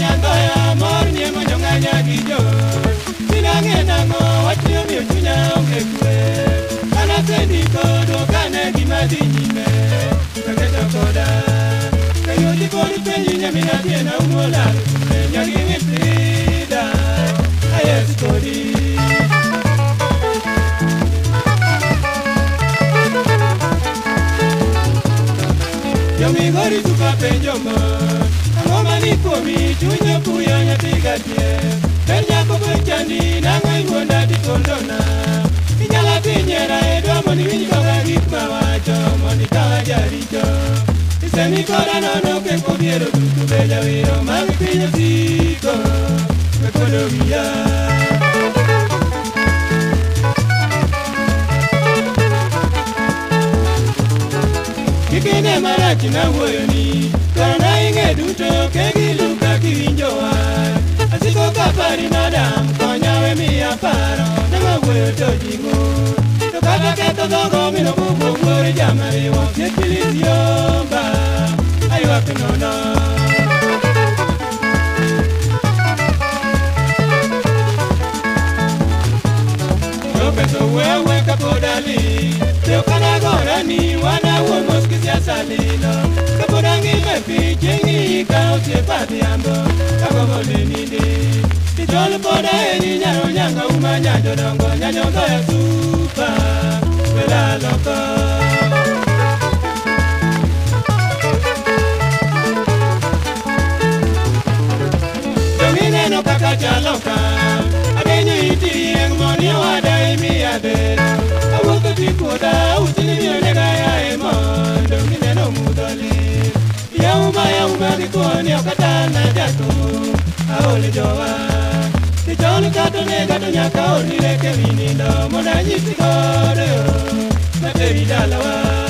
nyandoya mor niemo nyong'anya gi jo Sinang'e nang'o wachni omiyo chunya onge kwe Anasendiko dwokane gima dhi nyime Kaketo koda Kayodi kod penji nyamina tiena umolal Nyagi mitrida Ayes kodi Yomigori suka penjo mo Ang'oma ni kuomi chunye puyo nyatiga tie Ben nyako bechandi nang'o iwonda di kondona Inyala pinyera edwa moni winj koga gik mawacho Moni kawa jaricho Iseni koda nono ke kobiero dutu beja wiro Mami pinyo siko Mekodo wiya Kikine marachi na huoyo ni Korona inge duto kegi luka kiwinjowa Asiko kapari madam konyawe miya paro Nama huoyo to jingo To kata keto dogo mino buko kore jamariwa Kekili ziyomba Aywa pinono Yopeso wewe kapodali Teo kana gora ni wana uo moski siasa lilo Kapodangi mepi chengi ka usiepati ambo Kako mole nidi Titolo poda eni nyaro nyanga umanya jodongo Nyanyo kaya supa Wela loko Dongine no kaka chaloka Adenyo iti yang moni wada imi adero Awoko tikuoda usini miyo nega ya emon Dongine no mudoli Yauma kikuoni okatana jato Aole jowa Tichoni kato nega to nyaka orile ke vinindo Mona nyisi kore Materi dalawa